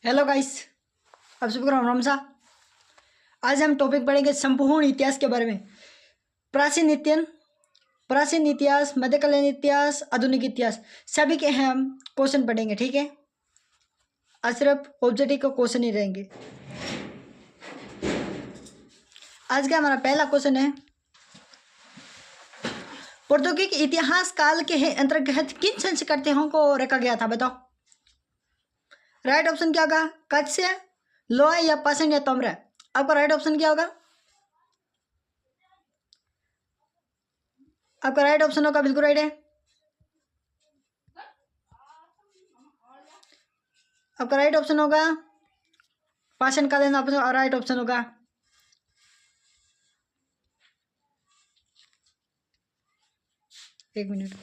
Hello guys, आप सबको राम राम सा। आज हम टॉपिक पढ़ेंगे संपूर्ण इतिहास के बारे में। प्राचीन इतिहास, मध्यकालीन इतिहास, आधुनिक इतिहास, सभी के हम क्वेश्चन पढ़ेंगे। ठीक है, आज सिर्फ ऑब्जेक्टिव का क्वेश्चन ही रहेंगे। आज का हमारा पहला क्वेश्चन है, प्रौद्योगिक इतिहास काल के अंतर्गत किन संस्कृतियों को रखा गया था? बताओ। राइट ऑप्शन क्या होगा? कच्छ, लोहा या पाषाण या ताम्र। आपका राइट ऑप्शन क्या होगा? आपका राइट ऑप्शन होगा, बिल्कुल राइट है। आपका राइट ऑप्शन होगा पाषाण कालीन। आपका राइट ऑप्शन होगा। एक मिनट,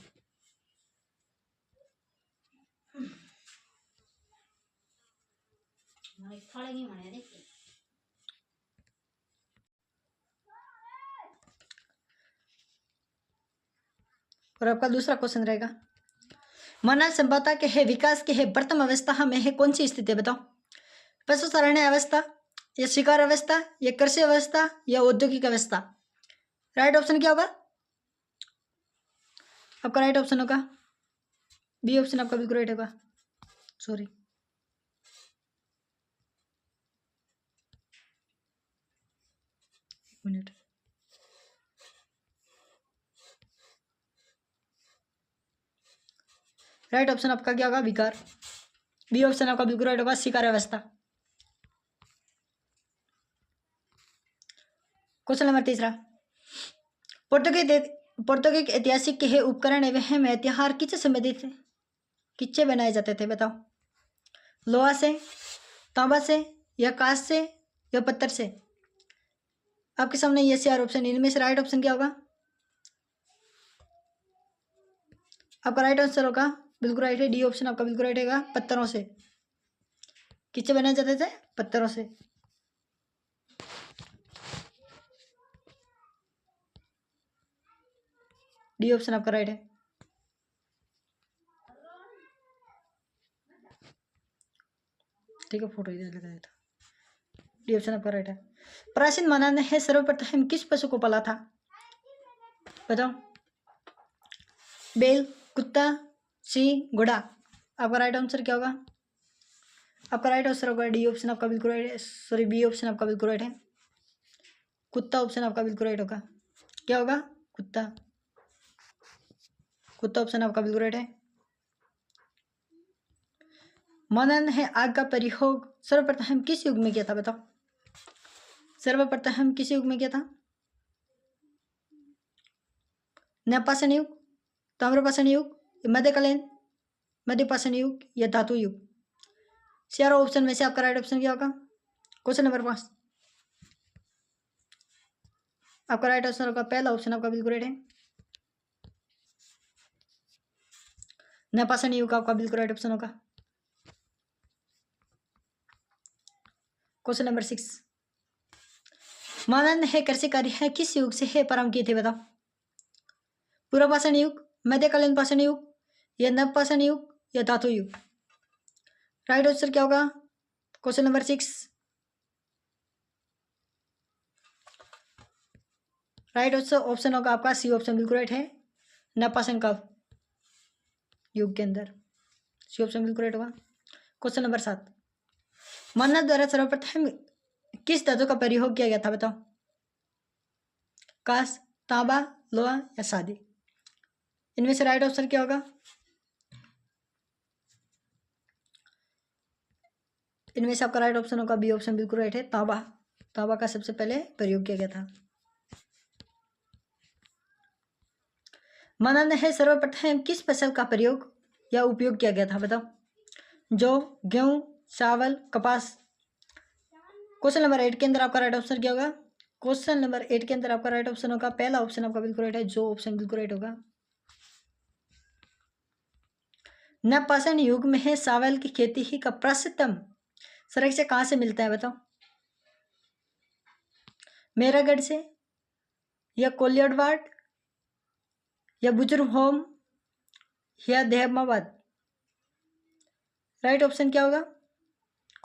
और आपका दूसरा क्वेश्चन रहेगा, मानव सभ्यता के है विकास के है प्रथम अवस्था में है कौन सी स्थिति है? बताओ। पशु चारण अवस्था, या शिकार अवस्था, या कृषि अवस्था, या औद्योगिक अवस्था। राइट ऑप्शन क्या होगा? आपका राइट ऑप्शन होगा बी ऑप्शन। आपका बिल्कुल राइट होगा। सॉरी, एक मिनट। राइट ऑप्शन आपका क्या होगा? विकार। बी ऑप्शन आपका बिल्कुल राइट होगा, शिकार अवस्था। क्वेश्चन नंबर तीसरा, प्रौद्योगिक ऐतिहासिक के है उपकरण एवं हथियार किससे संबंधित थे? किससे बनाए जाते थे? बताओ। लोहा से, तांबा से, या कांच से, या पत्थर से। आपके सामने ये चार ऑप्शन, इनमें से राइट ऑप्शन क्या होगा? आपका राइट आंसर होगा बिल्कुल राइट है, डी ऑप्शन आपका बिल्कुल राइट है, पत्थरों से। किससे बनाए जाते थे? पत्थरों से। डी ऑप्शन आपका राइट है। ठीक है, फोटो इधर लगा देता। डी ऑप्शन आपका राइट है। प्राचीन मानव ने है सर्वप्रथम किस पशु को पाला था? बताओ। बैल, कुत्ता, सिंह, घोड़ा। आपका राइट आंसर क्या होगा? आपका राइट आंसर होगा डी ऑप्शन आपका बिल्कुल राइट है। सॉरी, बी ऑप्शन आपका बिल्कुल राइट है, कुत्ता ऑप्शन आपका बिल्कुल राइट होगा। क्या होगा? कुत्ता। कुत्ता ऑप्शन आपका बिल्कुल राइट है। मानव ने आग का प्रयोग सर्वप्रथम किस युग में किया था? बताओ। सर्वप्रथम किस युग में किया था? नवपाषाण युग, ताम्रपाषाण युग, मध्यकालीन, मध्यपाषाण युग, या धातु युग। चारों ऑप्शन में से आपका राइट ऑप्शन क्या होगा? क्वेश्चन नंबर 5, आपका राइट आंसर होगा पहला ऑप्शन आपका बिल्कुल राइट है, नवपाषाण युग आपका बिल्कुल राइट ऑप्शन होगा। क्वेश्चन नंबर 6, मानव ने कृषि कार्य है किस युग से है प्रारंभ किए थे? बताओ। पूर्व पाषाण युग, मध्यकालीन पाषाण युग, या नवपाषाण युग, या धातु युग। राइट आंसर क्या होगा? क्वेश्चन नंबर 6, राइट ऑप्शन होगा आपका सी ऑप्शन बिल्कुल राइट है, नवपाषाण काल युग के अंदर। सी ऑप्शन बिल्कुल राइट होगा। क्वेश्चन नंबर 7, मानव द्वारा सर्वप्रथम किस धातु का प्रयोग किया गया था? बताओ। कांच, तांबा, लोहा, या चांदी। इनमें से राइट ऑप्शन क्या होगा? इनमें से आपका राइट ऑप्शन होगा बी ऑप्शन बिल्कुल राइट है, तांबा। तांबा का सबसे पहले प्रयोग किया गया था। मानव ने सर्वप्रथम किस फसल का प्रयोग या उपयोग किया गया था? बताओ। जौ, गेहूं, चावल, कपास। क्वेश्चन नंबर 8 के अंदर आपका राइट ऑप्शन क्या होगा? क्वेश्चन नंबर 8 के अंदर आपका राइट ऑप्शन होगा पहला ऑप्शन आपका बिल्कुल राइट है, जो ऑप्शन बिल्कुल राइट होगा। नवपाषाण युग में है चावल की खेती ही का प्रसिद्धम संरक्षण कहाँ से मिलता है? बताओ। मेरागढ़ से, या कोलियडवाड, या बुजुर्ग होम, या देहमाबाद। राइट ऑप्शन क्या होगा?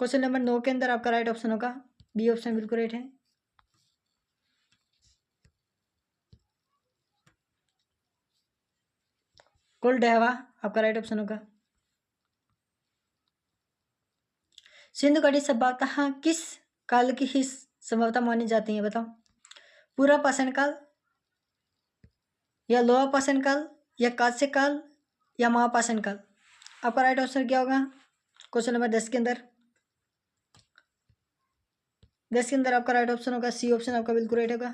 क्वेश्चन नंबर 9 के अंदर आपका राइट ऑप्शन होगा बी ऑप्शन बिल्कुल राइट है। कुल डहवा आपका राइट ऑप्शन होगा। सिंधु घाटी सभ्यता किस काल की ही सभ्यता मानी जाती है बताओ? पूरा पाषाण काल या लोहा पाषाण काल या कांस्य काल या महापाषाण काल? आपका राइट आंसर क्या होगा क्वेश्चन नंबर 10 के अंदर? 10 के अंदर आपका राइट ऑप्शन होगा सी ऑप्शन आपका बिल्कुल राइट होगा।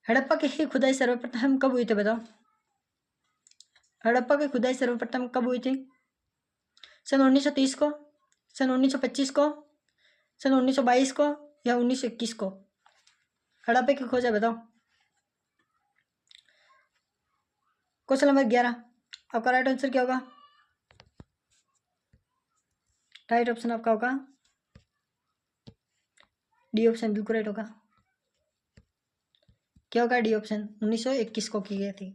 हड़प्पा की खुदाई सर्वप्रथम कब हुई थी बताओ? हड़प्पा की खुदाई सर्वप्रथम कब हुई थी? सन 1930 को, सन 1925 को, सन 1922 को या 1921 को? हड़प्पा की खोज है बताओ। क्वेश्चन नंबर 11 आपका राइट आंसर क्या होगा? राइट ऑप्शन आपका होगा डी ऑप्शन बिल्कुल राइट होगा। क्या होगा डी ऑप्शन? 1921 को की गई थी।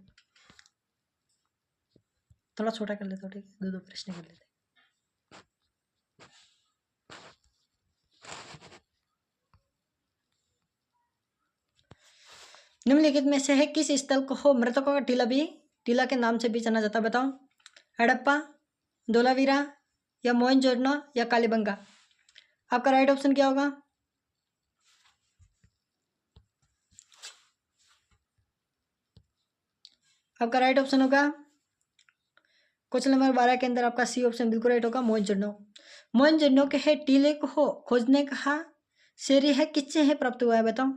थोड़ा छोटा कर लेते हो, ठीक है, दो प्रश्न कर लेते। निम्नलिखित में से है किस स्थल को मृतकों का टीला के नाम से भी जाना जाता है बताओ? हड़प्पा, धोलावीरा या मोहनजोदड़ो या कालीबंगा? आपका राइट ऑप्शन क्या होगा? आपका राइट ऑप्शन होगा क्वेश्चन नंबर 12 के अंदर आपका सी ऑप्शन बिल्कुल राइट होगा मोहनजोदड़ो। मोहनजोदड़ो के है टीले को खोजने का श्रेय है किससे है प्राप्त हुआ है बताओ?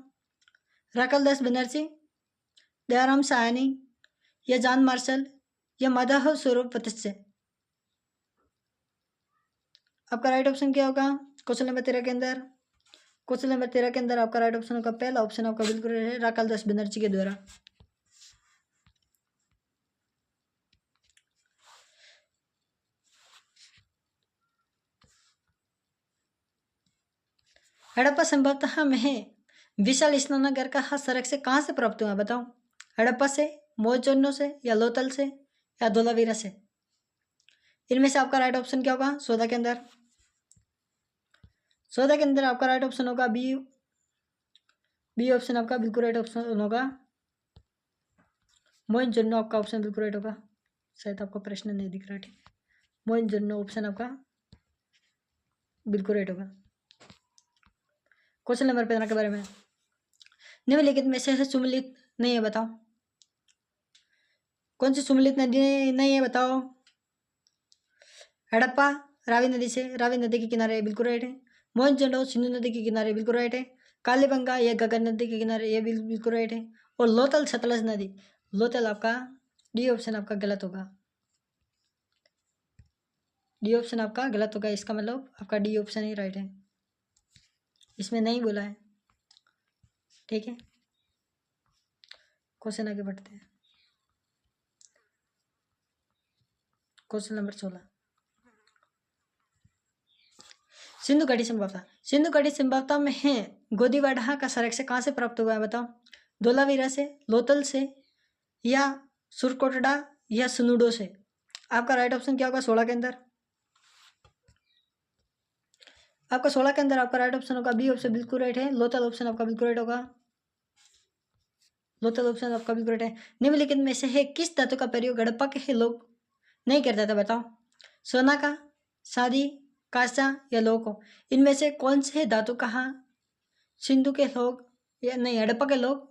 राकलदास बनर्जी, दयाराम साहनी या जॉन मार्शल या माधव स्वरूप से? आपका राइट ऑप्शन क्या होगा क्वेश्चन नंबर 13 के अंदर? क्वेश्चन नंबर 13 के अंदर आपका राइट ऑप्शन होगा पहला ऑप्शन आपका बिल्कुल है राकलदास बनर्जी के द्वारा। हड़प्पा संभवतः में विशाल स्नानागार का सड़क से कहाँ से प्राप्त हुआ बताओ? हड़प्पा से, मोहनजोदड़ो से या लोथल से या धोलावीरा से? इनमें से आपका राइट ऑप्शन क्या होगा 14 के अंदर? 14 के अंदर आपका राइट ऑप्शन होगा बी ऑप्शन आपका बिल्कुल राइट ऑप्शन होगा मोहनजोदड़ो। आपका ऑप्शन बिल्कुल राइट होगा। शायद आपको प्रश्न नहीं दिख रहा, ठीक है, मोहनजोदड़ो ऑप्शन आपका बिल्कुल राइट होगा। क्वेश्चन नंबर 15 के बारे में, निम्नलिखित में से सुमेलित नहीं है बताओ? कौन सी सुमेलित नदी नहीं है बताओ? हड़प्पा रावी नदी से, रावी नदी के किनारे बिल्कुल राइट है। मोहनजोदड़ो सिंधु नदी के किनारे बिल्कुल राइट है। कालीबंगा या गगन नदी के किनारे ये बिल्कुल राइट है। और लोथल सतलज नदी, लोथल आपका डी ऑप्शन आपका गलत होगा। डी ऑप्शन आपका गलत होगा, इसका मतलब आपका डी ऑप्शन ही राइट है, इसमें नहीं बोला है, ठीक है। क्वेश्चन आगे बढ़ते हैं। क्वेश्चन नंबर 16, सिंधु घाटी संभवता। सिंधु घाटी संभवता में है गोदीवाड़ा का सड़क से कहाँ से प्राप्त हुआ है बताओ? धोलावीरा से, लोथल से या सुरकोटड़ा या सुनुडो से? आपका राइट ऑप्शन क्या होगा 16 के अंदर? आपका 16 के अंदर आपका राइट ऑप्शन होगा बी ऑप्शन बिल्कुल राइट है, लोथल ऑप्शन आपका बिल्कुल राइट होगा। लोथल ऑप्शन आपका बिल्कुल राइट है। निम्नलिखित में से है किस धातु का प्रयोग हड़प्पा के लोग नहीं करते थे बताओ? सोना का, चांदी, कांसा या लौह को? इनमें से कौन से धातु का सिंधु के लोग या नहीं हड़प्पा के लोग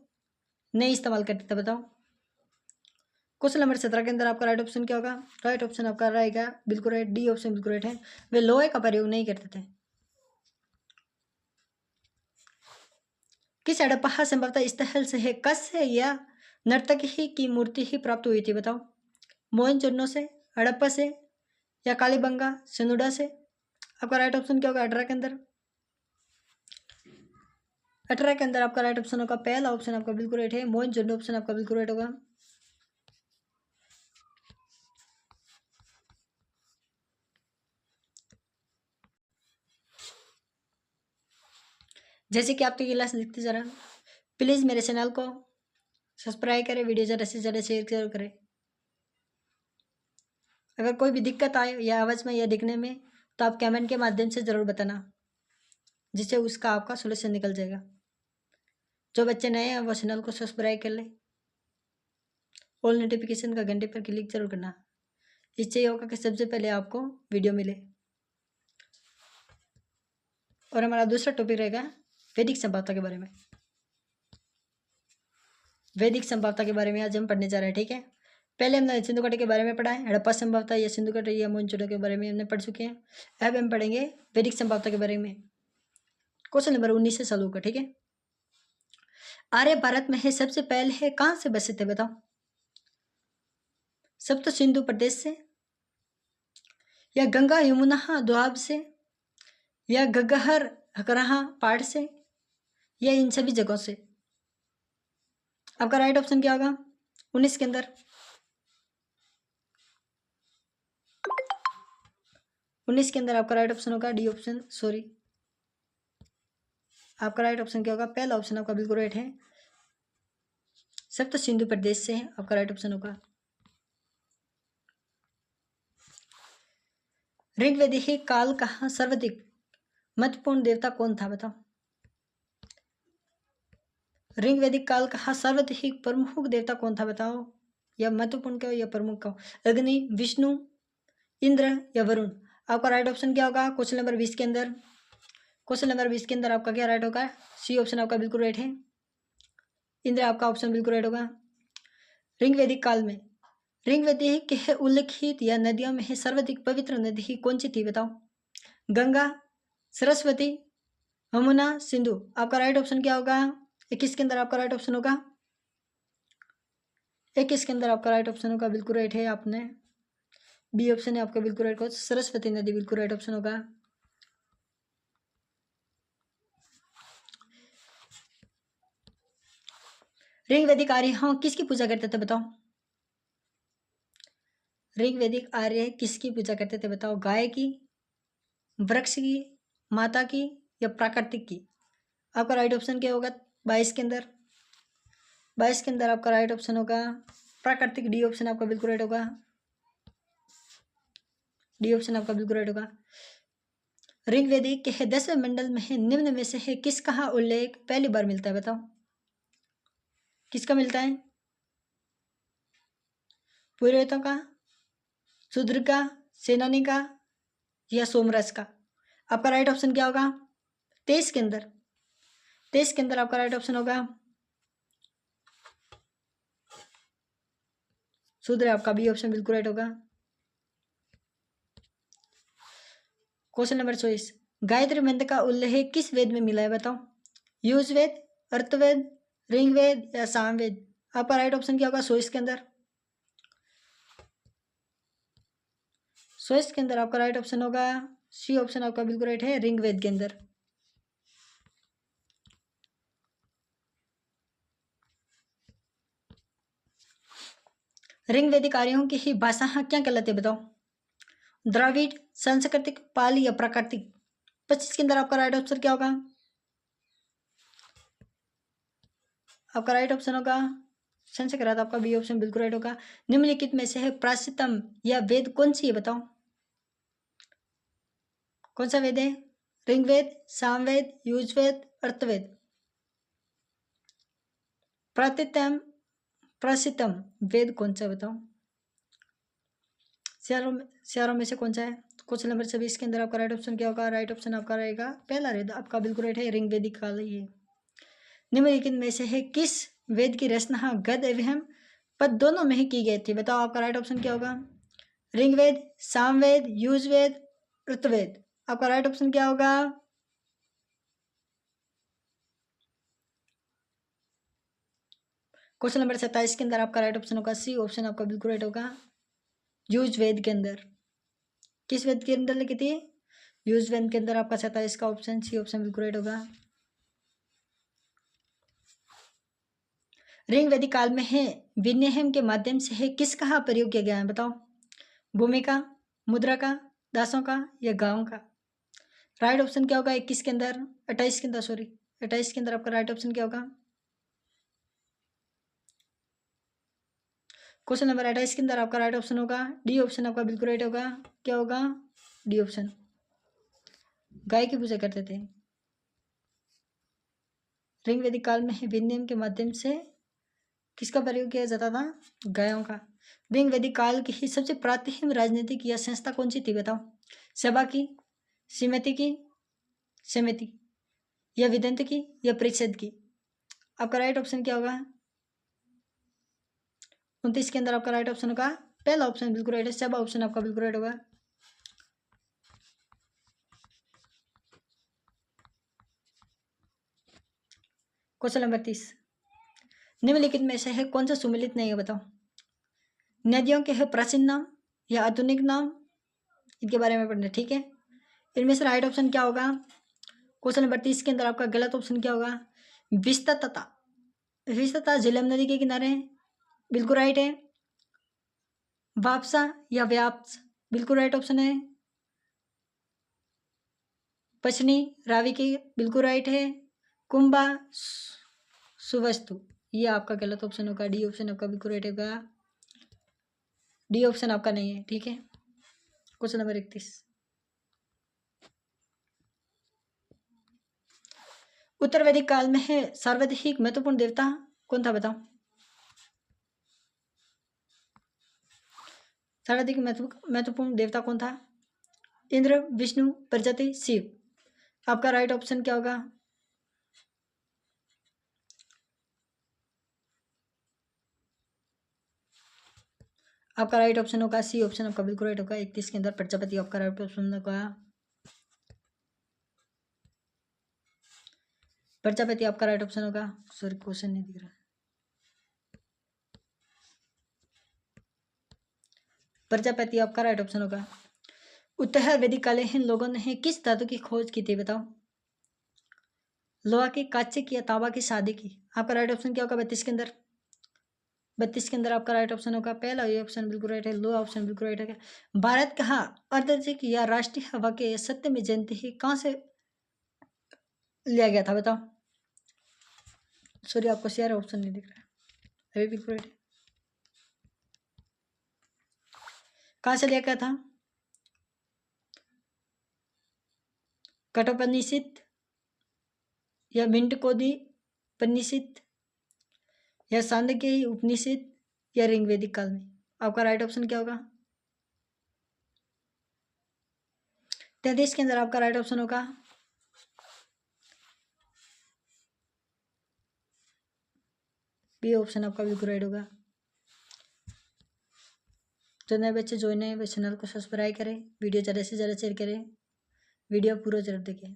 नहीं इस्तेमाल करते थे बताओ? क्वेश्चन नंबर 17 के अंदर आपका राइट ऑप्शन क्या होगा? राइट ऑप्शन आपका रहेगा बिल्कुल राइट, डी ऑप्शन बिल्कुल राइट है, वे लोहे का प्रयोग नहीं करते थे। किस हड़प्पा संभवतः स्थल से है कस है या नर्तकी ही की मूर्ति ही प्राप्त हुई थी बताओ? मोहनजोदड़ो से, हड़प्पा से या कालीबंगा सनुडा से? आपका राइट ऑप्शन क्या होगा 18 के अंदर? 18 के अंदर आपका राइट ऑप्शन होगा पहला ऑप्शन आपका बिल्कुल राइट है, मोहनजोदड़ो ऑप्शन आपका बिल्कुल राइट होगा। जैसे कि आपकी क्लास लिखते जा रहा, प्लीज़ मेरे चैनल को सब्सक्राइब करें, वीडियो ज़्यादा से ज़्यादा शेयर जरूर करें। अगर कोई भी दिक्कत आए या आवाज़ में या दिखने में तो आप कमेंट के माध्यम से ज़रूर बताना, जिससे उसका आपका सोल्यूशन निकल जाएगा। जो बच्चे नए हैं वो चैनल को सब्सक्राइब कर ले, ऑल नोटिफिकेशन का घंटे पर क्लिक जरूर करना। इससे ये होगा कि सबसे पहले आपको वीडियो मिले। और हमारा दूसरा टॉपिक रहेगा वैदिक संभावता के बारे में। वैदिक संभावता के बारे में आज हम पढ़ने जा रहे हैं, ठीक है। पहले हमने सिंधु घाटी के बारे में पढ़ा है, हड़प्पा संभावता या सिंधु घाटी या मोहनजोदड़ो के बारे में हमने पढ़ चुके हैं। अब हम पढ़ेंगे वैदिक संभावता के बारे में। क्वेश्चन नंबर 19 से चालू होगा, ठीक है। आर्य भारत में है सबसे पहले है कहाँ से बसे थे बताओ? सब तो सिंधु प्रदेश से, या गंगा यमुना दोआब से, या गगहर हकराहा पहाड़ से, या इन सभी जगहों से। आपका राइट ऑप्शन क्या होगा 19 के अंदर? 19 के अंदर आपका राइट ऑप्शन होगा डी ऑप्शन, सॉरी आपका राइट ऑप्शन क्या होगा? पहला ऑप्शन आपका बिल्कुल राइट है, सब तो सिंधु प्रदेश से है, आपका राइट ऑप्शन होगा। ऋग्वैदिक काल का सर्वाधिक महत्वपूर्ण देवता कौन था बताओ? ऋग्वैदिक काल का सर्वाधिक प्रमुख देवता कौन था बताओ? या महत्वपूर्ण कहो या प्रमुख कहो, अग्नि, विष्णु, इंद्र या वरुण। आपका राइट ऑप्शन क्या होगा क्वेश्चन नंबर 20 के अंदर? क्वेश्चन नंबर 20 के अंदर आपका क्या राइट होगा? सी ऑप्शन आपका बिल्कुल राइट है, इंद्र आपका ऑप्शन बिल्कुल राइट होगा। ऋग्वैदिक काल में ऋग्वैदिक के उल्लेखित या नदियों में है सर्वाधिक पवित्र नदी कौन सी थी बताओ? गंगा, सरस्वती, यमुना, सिंधु। आपका राइट ऑप्शन क्या होगा? 21 के अंदर आपका राइट ऑप्शन होगा, 21 के अंदर आपका राइट ऑप्शन होगा बिल्कुल राइट है, आपने बी ऑप्शन है आपका बिल्कुल राइट होगा, सरस्वती नदी बिल्कुल राइट ऑप्शन होगा। ऋग्वैदिक आर्य हाँ किसकी पूजा करते थे बताओ? ऋग्वैदिक आर्य किसकी पूजा करते थे बताओ? गाय की, वृक्ष की, माता की या प्राकृतिक की। आपका राइट ऑप्शन क्या होगा 22 के अंदर? 22 के अंदर आपका राइट ऑप्शन होगा प्राकृतिक, डी ऑप्शन आपका बिल्कुल राइट होगा, डी ऑप्शन आपका बिल्कुल राइट होगा। ऋग्वैदिक के 10वें मंडल में निम्न में से है किसका उल्लेख पहली बार मिलता है बताओ? किसका मिलता है? पुरोहितों का, शूद्र का, सेनानी का या सोमरस का। आपका राइट ऑप्शन क्या होगा 23 के अंदर? 23 के अंदर आपका राइट ऑप्शन होगा शूद्र, आपका बी ऑप्शन बिल्कुल राइट होगा। क्वेश्चन नंबर 24, गायत्री मंत्र का उल्लेख किस वेद में मिला है बताओ? युजवेद, अर्थवेद, ऋग्वेद या सामवेद। आपका राइट ऑप्शन क्या होगा 24 के अंदर? 24 के अंदर आपका राइट ऑप्शन होगा सी ऑप्शन आपका बिल्कुल राइट है, ऋग्वेद के अंदर। ऋग्वैदिक आर्यों की ही भाषा क्या कहलाती है बताओ? द्राविड़, संस्कृतिक, पाली या प्राकृतिक। 25 के अंदर आपका राइट ऑप्शन क्या होगा? आपका राइट ऑप्शन होगा संस्कृत, आपका बी ऑप्शन बिल्कुल राइट होगा। निम्नलिखित में से है प्राचीनतम या वेद कौन सी है बताओ? कौन सा वेद है? ऋग्वेद, सामवेद, युजवेद, अर्थवेद। प्राचीनतम वेद कौन सा बताओ? चारों में से कौन सा है? क्वेश्चन नंबर 26 के अंदर आपका राइट ऑप्शन क्या होगा? राइट ऑप्शन आपका रहेगा पहला वेद, आपका बिल्कुल राइट है, ऋग्वेदिक काल ही है। निम्नलिखित में से है किस वेद की रचना गद एवं पद दोनों में ही की गई थी बताओ? आपका राइट ऑप्शन क्या होगा? ऋग्वेद, सामवेद, युजवेद, ऋतवेद। आपका राइट ऑप्शन क्या होगा? क्वेश्चन नंबर 27 के अंदर आपका राइट ऑप्शन होगा सी ऑप्शन आपका बिल्कुल राइट होगा, युजवेद के अंदर। किस वेद के अंदर लिखी थी? युजवेद के अंदर। आपका 27 का ऑप्शन सी ऑप्शन बिल्कुल राइट होगा। ऋग्वैदिक काल में है विनिमय के माध्यम से है किसका प्रयोग किया गया है बताओ? भूमि का, मुद्रा का, दासों का या गांव का। राइट ऑप्शन क्या होगा 21 के अंदर? 28 के अंदर, सॉरी 28 के अंदर आपका राइट ऑप्शन क्या होगा? क्वेश्चन नंबर 28 के अंदर आपका राइट ऑप्शन होगा डी ऑप्शन आपका बिल्कुल राइट होगा। क्या होगा? D option. गाय की पूजा करते थे। ऋग वैदिक काल में विनिमय के माध्यम से किसका प्रयोग किया जाता था? गायों का। ऋग वैदिक काल की ही सबसे प्राचीन राजनीतिक या संस्था कौन सी थी बताओ? सभा की, समिति या विदंत की या परिषद की? आपका राइट ऑप्शन क्या होगा? 29 के अंदर आपका राइट ऑप्शन होगा पहला ऑप्शन बिल्कुल राइट है, सभा ऑप्शन आपका बिल्कुल राइट होगा। क्वेश्चन नंबर 30, निम्नलिखित में से है कौन सा सुमेलित नहीं है बताओ? नदियों के है प्राचीन नाम या आधुनिक नाम, इनके बारे में पढ़ना। ठीक है, इनमें से राइट ऑप्शन क्या होगा? क्वेश्चन नंबर 30 के अंदर आपका गलत ऑप्शन क्या होगा? विस्तृतता। विस्तृतता झेलम नदी के किनारे है, बिल्कुल राइट है। वापसा या व्याप्त, बिल्कुल राइट ऑप्शन है। पश्चिमी रावी के, बिल्कुल राइट है। कुंभा सुवस्तु, ये आपका गलत ऑप्शन होगा। डी ऑप्शन आपका बिल्कुल राइट होगा। डी ऑप्शन आपका नहीं है। ठीक है, क्वेश्चन नंबर 31, उत्तर वैदिक काल में है सर्वाधिक महत्वपूर्ण देवता कौन था बताओ? सर्वाधिक महत्वपूर्ण देवता कौन था? इंद्र, विष्णु, प्रजापति, शिव। आपका राइट ऑप्शन क्या होगा? आपका राइट ऑप्शन होगा सी ऑप्शन आपका बिल्कुल राइट होगा। 31 के अंदर प्रजापति आपका राइट ऑप्शन होगा। प्रजापति आपका राइट ऑप्शन होगा। सॉरी, क्वेश्चन नहीं दिख रहा। प्रजापति आपका राइट ऑप्शन होगा। उत्तर वैदिक कालीन लोगों ने किस धातु की खोज की थी बताओ? लोहा की, कांचे की या तांबा की, शादी की? आपका राइट ऑप्शन क्या होगा? 32 के अंदर। 32 के अंदर आपका राइट ऑप्शन होगा पहला, ये ऑप्शन बिल्कुल राइट है। लोहा ऑप्शन बिल्कुल राइट है। भारत का अर्धवार्षिक या राष्ट्रीय हवा के सत्यमी जयंती ही कहाँ से लिया गया था बताओ? सॉरी, आपको शेयर ऑप्शन नहीं दिख रहा है, अभी बिल्कुल राइट है। कहाँ से लिया गया था? कठोपनिषद या मिंटकोदी उपनिषद या सांदके उपनिषद या ऋग वैदिक काल में? आपका राइट ऑप्शन क्या होगा? 33 के अंदर आपका राइट ऑप्शन होगा बी ऑप्शन आपका बिल्कुल राइट होगा। जो नए बच्चे ज्वाइन है वे चैनल को सब्सक्राइब करें, वीडियो ज़्यादा से ज़्यादा शेयर करें, वीडियो पूरा जरूर देखें।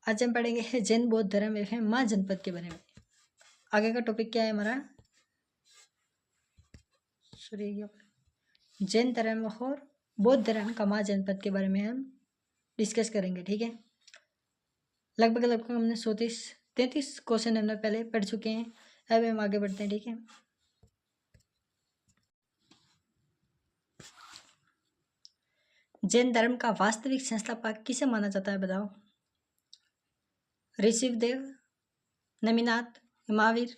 आज हम पढ़ेंगे जैन बौद्ध धर्म एवं माँ जनपद के बारे में। आगे का टॉपिक क्या है हमारा? सॉरी, जैन धर्म और बौद्ध धर्म का माँ जनपद के बारे में हम डिस्कस करेंगे। ठीक है, लगभग हमने 33 क्वेश्चन हमने पहले पढ़ चुके हैं। अब हम आगे बढ़ते हैं। ठीक है, जैन धर्म का वास्तविक संस्थापक किसे माना जाता है बताओ? ऋषिदेव, नमीनाथ, महावीर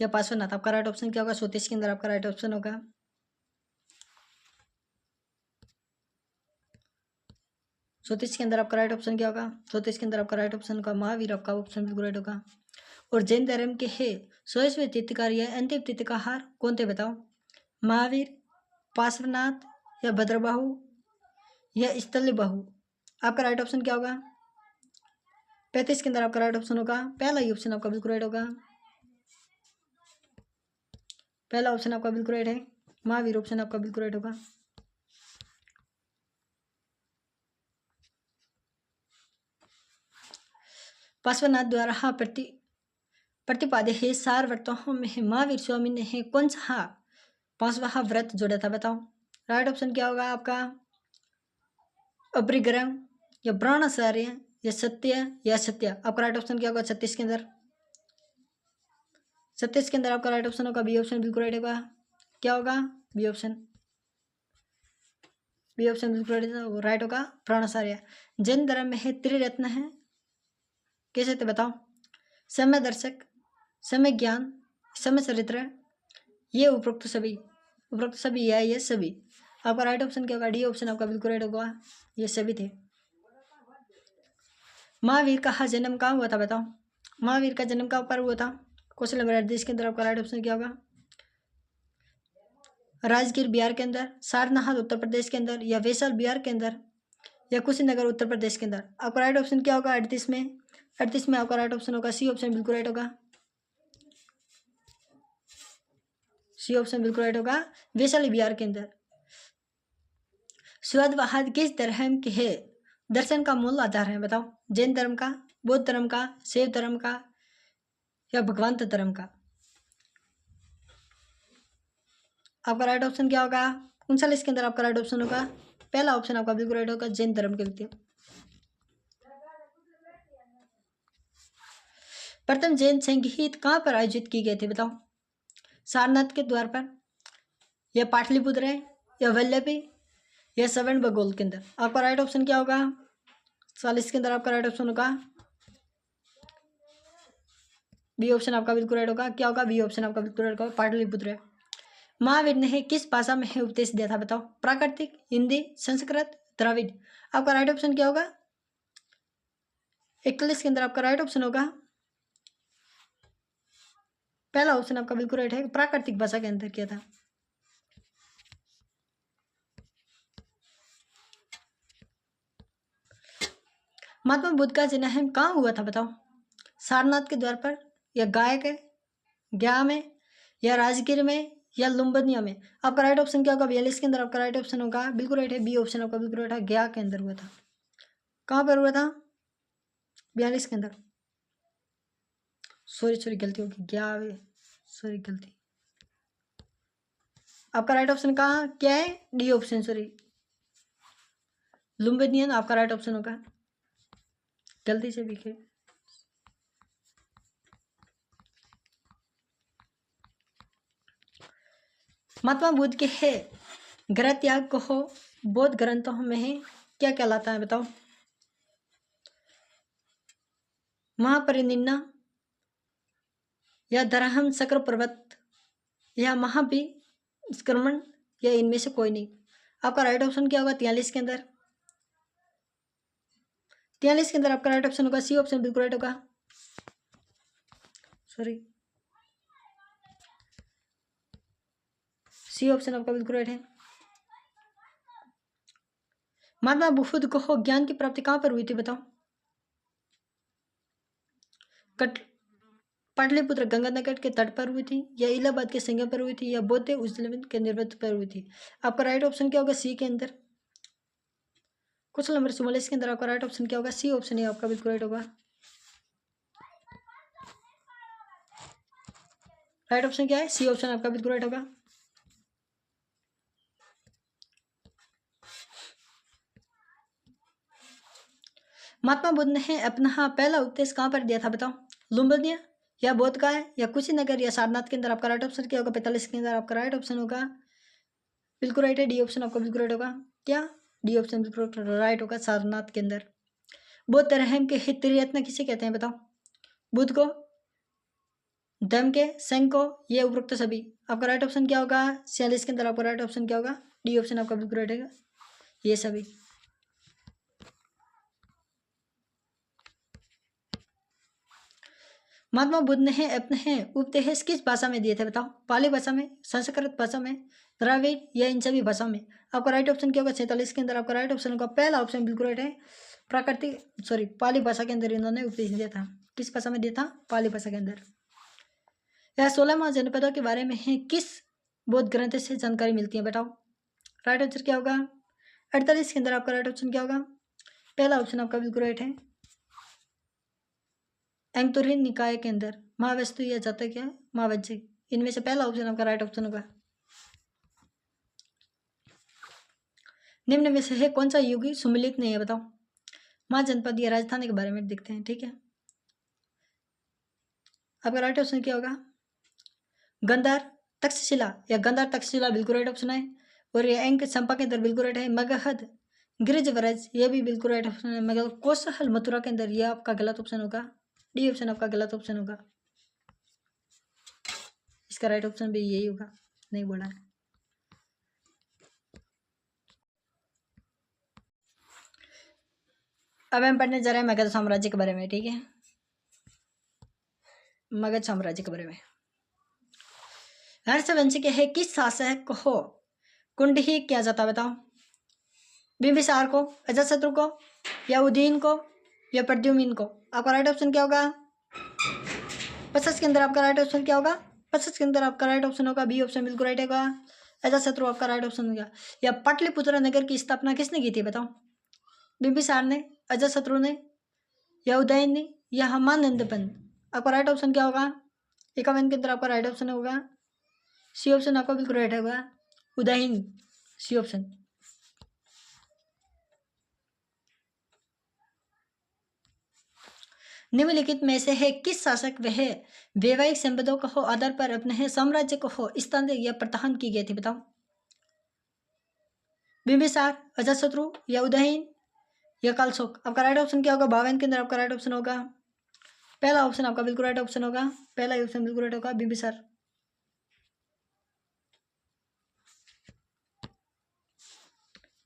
या पार्श्वनाथ? आपका राइट ऑप्शन क्या होगा? 34 के अंदर आपका राइट ऑप्शन होगा 34 के अंदर आपका राइट ऑप्शन क्या होगा? 34 के अंदर आपका राइट ऑप्शन होगा महावीर, आपका ऑप्शन बिल्कुल राइट होगा। और जैन धर्म के है 100वें तीर्थकार या अंतिम तीर्थकार कौन थे बताओ? महावीर, पार्श्वनाथ या भद्रबाहु या स्थलबाहु? आपका राइट ऑप्शन क्या होगा? 35 के अंदर आपका राइट ऑप्शन होगा पहला ही ऑप्शन आपका बिल्कुल राइट होगा। पहला ऑप्शन आपका बिल्कुल राइट है, महावीर ऑप्शन आपका बिल्कुल राइट होगा। पार्श्वनाथ द्वारा प्रतिपादित है सार व्रतों में महावीर स्वामी ने कौन सा 5वां व्रत जोड़ा था बताओ? राइट ऑप्शन क्या होगा आपका? अपरिग्रह या ब्रह्मचर्य या सत्य या सत्य? आपका राइट ऑप्शन क्या होगा? 36 के अंदर। 37 के अंदर आपका राइट ऑप्शन होगा बी ऑप्शन बिल्कुल राइट होगा। क्या होगा? B option. बी ऑप्शन बिल्कुल राइट होगा, ब्रह्मचर्य। जैन धर्म में है त्रिरत्न है, कैसे थे बताओ? समय दर्शक, समय ज्ञान, समय चरित्र, ये उपरोक्त सभी या ये सभी। आपका राइट ऑप्शन क्या होगा? डी ऑप्शन आपका बिल्कुल राइट होगा, ये सभी थे। महावीर का जन्म कहाँ हुआ था बताओ? महावीर का जन्म कहाँ पर हुआ था? क्वेश्चन नंबर 8 इसके अंदर आपका राइट ऑप्शन क्या होगा? राजगीर बिहार के अंदर, सारनाथ उत्तर प्रदेश के अंदर, या वैशाल बिहार के अंदर, या कुशीनगर उत्तर प्रदेश के अंदर। आपका राइट ऑप्शन क्या होगा? 38 में। 38 में आपका राइट ऑप्शन होगा सी ऑप्शन बिल्कुल राइट होगा। सी ऑप्शन बिल्कुल राइट होगा, वैशाली बिहार के अंदर। स्वदवाद किस धर्म के है दर्शन का मूल आधार है बताओ? जैन धर्म का, बौद्ध धर्म का, शैव धर्म का, या भगवंत धर्म का? आपका राइट ऑप्शन क्या होगा? 39 के अंदर आपका राइट ऑप्शन होगा पहला ऑप्शन आपका बिल्कुल राइट होगा, जैन धर्म के व्यक्ति। प्रथम जैन संगीत कहाँ पर आयोजित की गए थे बताओ? सारनाथ के द्वार पर, या पाटलिपुत्र है, या वल्लभी, या सवर्ण बगोल के अंदर। आपका राइट ऑप्शन क्या होगा? 40 के अंदर आपका राइट ऑप्शन होगा बी ऑप्शन आपका बिल्कुल राइट होगा। क्या होगा? बी ऑप्शन आपका बिल्कुल राइट होगा, पाटलिपुत्र है। महावीर ने किस भाषा में उपदेश दिया था बताओ? प्राकृतिक, हिंदी, संस्कृत, द्रविड़। आपका राइट ऑप्शन क्या होगा? 41 के अंदर आपका राइट ऑप्शन होगा पहला ऑप्शन आपका बिल्कुल राइट है, प्राकृतिक भाषा के अंदर किया था। महात्मा बुद्ध का जन्म कहाँ हुआ था बताओ? सारनाथ के द्वार पर, या गया में, या राजगीर में, या लुम्बिनी में। आपका राइट ऑप्शन क्या होगा? 42 के अंदर आपका राइट ऑप्शन होगा बिल्कुल राइट है, बी ऑप्शन आपका बिल्कुल राइट है, गया के अंदर हुआ था। कहाँ पर हुआ था? 42 के अंदर। सॉरी गलती होगी, गया, सॉरी गलती। आपका राइट ऑप्शन कहाँ क्या है? डी ऑप्शन, सॉरी लुम्बिनियन आपका राइट ऑप्शन होगा, गलती से भी के। महात्मा बुद्ध के है ग्रह त्याग को बौद्ध ग्रंथों में क्या कहलाता है बताओ? महापरिनिर्वाण, या धर्म चक्र पर्वत, या महाभिष्क्रमण, या इनमें से कोई नहीं। आपका राइट ऑप्शन क्या होगा? 43 के अंदर। 43 के अंदर आपका राइट ऑप्शन होगा सी ऑप्शन बिल्कुल राइट होगा, सॉरी सी ऑप्शन आपका बिल्कुल राइट है। महात्मा बुद्ध को ज्ञान की प्राप्ति कहाँ पर हुई थी बताओ? पाटलिपुत्र गंगा नगर के तट पर हुई थी, या इलाहाबाद के संगम पर हुई थी, या बौद्ध उज्जैन के निर्वत पर हुई थी। आपका राइट ऑप्शन क्या होगा? सी के अंदर। क्वेश्चन नंबर 44 के अंदर आपका राइट ऑप्शन क्या होगा? सी ऑप्शन है आपका बिल्कुल राइट होगा। राइट ऑप्शन क्या है? सी ऑप्शन आपका बिल्कुल राइट होगा। महात्मा बुद्ध ने अपना पहला उपदेश कहाँ पर दिया था बताओ? लुम्बिनी, या बौद्ध का है, या कुशीनगर, या सारनाथ के अंदर। आपका राइट ऑप्शन क्या होगा? 45 के अंदर आपका राइट ऑप्शन होगा बिल्कुल राइट है, डी ऑप्शन आपका बिल्कुल राइट होगा। क्या? डी ऑप्शन बिल्कुल राइट होगा, सारनाथ के अंदर। बौद्ध धर्म के त्रिरत्न किसे कहते हैं बताओ? बुद्ध को, धम्म के, संघ को, ये उपरोक्त सभी। आपका राइट ऑप्शन क्या होगा? 46 के अंदर आपका राइट ऑप्शन क्या होगा? डी ऑप्शन आपका बिल्कुल राइट है, ये सभी। महात्मा बुद्ध ने अपने उपदेश किस भाषा में दिए थे बताओ? पाली भाषा में, संस्कृत भाषा में, द्रविड़, या इन सभी भाषा में। आपका राइट ऑप्शन क्या होगा? 47 के अंदर आपका राइट ऑप्शन होगा पहला ऑप्शन बिल्कुल राइट है, पाली भाषा के अंदर इन्होंने उपदेश दिया था। किस भाषा में दिया था? पाली भाषा के अंदर। यह 16 महाजनपदों के बारे में है किस बौद्ध ग्रंथ से जानकारी मिलती है बताओ? राइट आंसर क्या होगा? 48 के अंदर आपका राइट ऑप्शन क्या होगा? पहला ऑप्शन आपका बिल्कुल राइट है, अंगुत्तरी निकाय के अंदर महावस्तु या जाता क्या है? महावज्जी। इनमें से पहला ऑप्शन आपका राइट ऑप्शन होगा। निम्न में से है कौन सा युगी सुमिलित नहीं है बताओ? महाजनपद या राजधानी के बारे में देखते हैं, ठीक है। आपका राइट ऑप्शन क्या होगा? गंधार, तक्षशिला, या गंधार तक्षशिला बिल्कुल राइट ऑप्शन है। और ये अंक चंपा के अंदर बिल्कुल राइट है। मगध, गिरिजवरज, ये भी बिल्कुल राइट ऑप्शन है। मगर कौशल, मथुरा के अंदर, यह आपका गलत ऑप्शन होगा, डी ऑप्शन आपका गलत ऑप्शन होगा। इसका राइट ऑप्शन भी यही होगा, नहीं बोला है। अब हम पढ़ने जा रहे हैं मगध साम्राज्य के बारे में, ठीक है। मगध साम्राज्य के बारे में हर्षवंश के है किस शासक को कुंड ही किया जाता, बताओ। बिंबिसार को, अजातशत्रु को, या उदयन को, या प्रद्युम्न को। आपका राइट ऑप्शन क्या होगा? 50 के अंदर आपका राइट ऑप्शन क्या होगा? 50 के अंदर आपका राइट ऑप्शन होगा बी ऑप्शन बिल्कुल राइट होगा, अजातशत्रु आपका राइट ऑप्शन होगा। या पाटलिपुत्र नगर की स्थापना किसने की थी, बताओ। बिंबिसार ने, अजातशत्रु ने, या उदयन ने, या हेमानंद पंत। आपका राइट ऑप्शन क्या होगा? 51 के अंदर आपका राइट ऑप्शन होगा सी ऑप्शन आपका बिल्कुल राइट होगा, उदयन, सी ऑप्शन। निम्नलिखित में से है किस शासक वह वैवाहिक संबंधों को आधार पर अपने साम्राज्य को स्थानांतरित या प्रदान की गई थी, बताओ। बिंबिसार, अजातशत्रु, या उदयन, या कालशोक। आपका राइट ऑप्शन क्या होगा? 52 के अंदर आपका राइट ऑप्शन होगा पहला ऑप्शन आपका बिल्कुल राइट ऑप्शन होगा, पहला ऑप्शन बिल्कुल राइट होगा, बिंबिसार।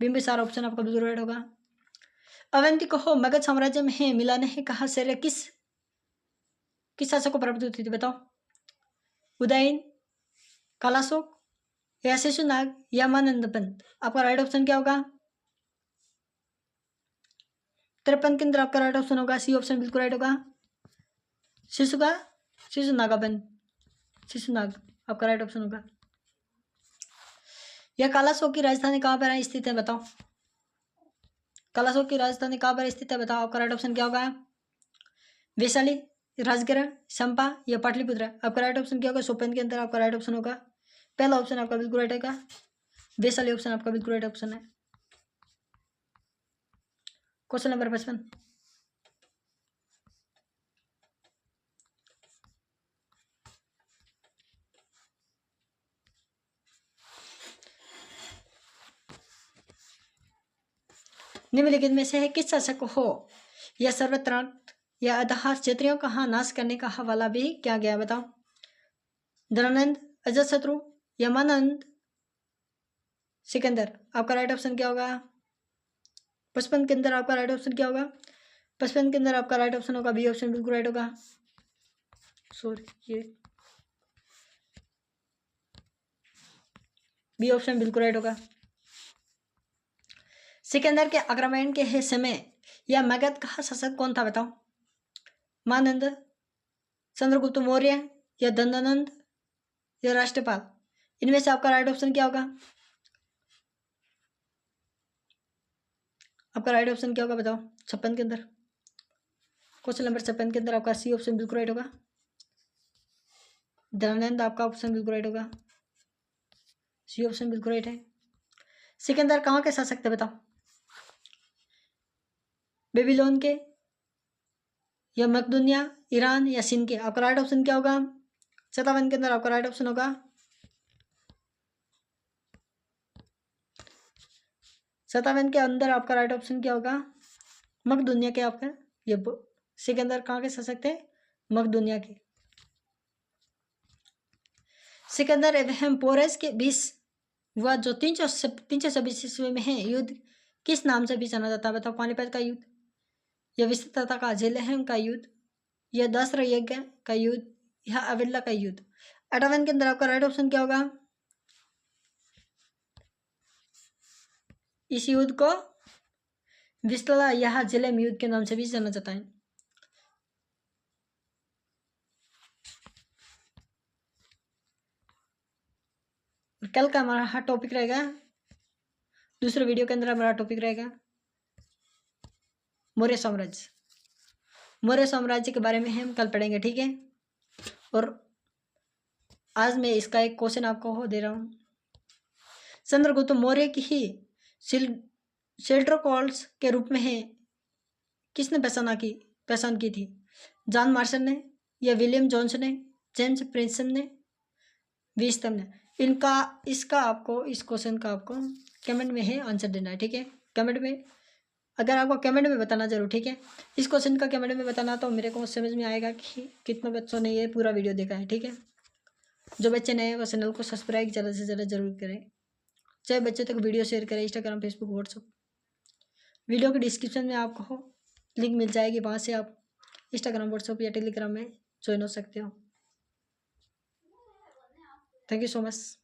बिंबिसार ऑप्शन आपका बिल्कुल राइट होगा। अवंती को मगध साम्राज्य में मिलाने है कहा श्रेय किस शासक को प्राप्त होती थी, बताओ। उदयन, कालाशोक, या शिशुनाग, या हेमानंद पंत। आपका राइट ऑप्शन क्या होगा? 53 के अंदर आपका राइट ऑप्शन होगा सी ऑप्शन बिल्कुल राइट होगा, शिशुनागाबंद, शिशुनाग आपका राइट ऑप्शन होगा। यह कालाशोक की राजधानी कहाँ पर स्थित है, बताओ। कालाशोक की राजधानी कहाँ पर स्थित है, बताओ। आपका राइट ऑप्शन क्या होगा? वैशाली, राजगृह, चंपा, या पाटलिपुत्र। आपका राइट ऑप्शन क्या होगा? 54 के अंदर आपका राइट ऑप्शन होगा पहला ऑप्शन आपका बिल्कुल राइट होगा, वैशाली ऑप्शन आपका बिल्कुल राइट ऑप्शन है। Question number 55। निम्नलिखित में से है किस शासक हो या सर्वत्रांत या आधार क्षेत्रों का नाश करने का हवाला भी क्या गया, बताओ। धनानंद, अजातशत्रु, यमानंद, सिकंदर। आपका राइट ऑप्शन क्या होगा? 55 के अंदर आपका राइट ऑप्शन क्या होगा? 55 के अंदर आपका राइट ऑप्शन होगा बी ऑप्शन बिल्कुल राइट होगा, सॉरी ये बी ऑप्शन बिल्कुल राइट होगा। सिकंदर के आक्रमण के समय या मगध का शासक कौन था, बताओ। मानंद, चंद्रगुप्त मौर्य, या दंडानंद, या राष्ट्रपाल। इनमें से आपका राइट ऑप्शन क्या होगा? आपका राइट ऑप्शन क्या होगा, बताओ। 56 के अंदर क्वेश्चन नंबर 56 के अंदर आपका सी ऑप्शन बिल्कुल राइट होगा, दयानंद आपका ऑप्शन बिल्कुल राइट होगा, सी ऑप्शन बिल्कुल राइट है। सिकंदर कहाँ के शासक थे, बताओ। बेबीलोन के, या मकदूनिया, ईरान, या सिंध के। आपका राइट ऑप्शन क्या होगा? 57 के अंदर आपका राइट ऑप्शन होगा 57 के अंदर आपका राइट ऑप्शन क्या होगा? मकदूनिया के। आपका ये सिकंदर कहाँ के शासक थे? मकदूनिया के। सिकंदर एवं पोरस के बीच हुआ जो 326 ईस्वी में है युद्ध किस नाम से भी जाना जाता है, बताओ। पानीपत का युद्ध, या विस्तृतता का जेलहम का युद्ध, या दसरा यज्ञ का युद्ध, या अविल्ला का युद्ध। 58 के अंदर आपका राइट ऑप्शन क्या होगा? इस युद्ध को विस्तला या जेलम युद्ध के नाम से भी जाना जाता है। कल का हमारा टॉपिक रहेगा, दूसरे वीडियो के अंदर हमारा टॉपिक रहेगा मौर्य साम्राज्य। मौर्य साम्राज्य के बारे में हम कल पढ़ेंगे, ठीक है। और आज मैं इसका एक क्वेश्चन आपको दे रहा हूँ। चंद्रगुप्त मौर्य की ही शेल्ट्रोकॉल्स के रूप में है किसने पहचान की थी? जॉन मार्शल ने, या विलियम जोन्स ने, जेम्स प्रिंसम ने, विस्टम ने। इसका आपको इस क्वेश्चन का आपको कमेंट में है आंसर देना है, ठीक है। कमेंट में अगर आपको कमेंट में बताना जरूर, ठीक है। इस क्वेश्चन का कमेंट में बताना तो मेरे को समझ में आएगा कि कितने बच्चों ने ये पूरा वीडियो देखा है, ठीक है। जो बच्चे नए हैं वो चैनल को सब्सक्राइब ज़्यादा से ज़्यादा जरूर करें। चाहे बच्चों तक वीडियो शेयर करें, इंस्टाग्राम, फेसबुक, व्हाट्सअप। वीडियो के डिस्क्रिप्शन में आपको लिंक मिल जाएगी, वहाँ से आप इंस्टाग्राम, व्हाट्सअप या टेलीग्राम में ज्वाइन हो सकते हो। Thank you so much.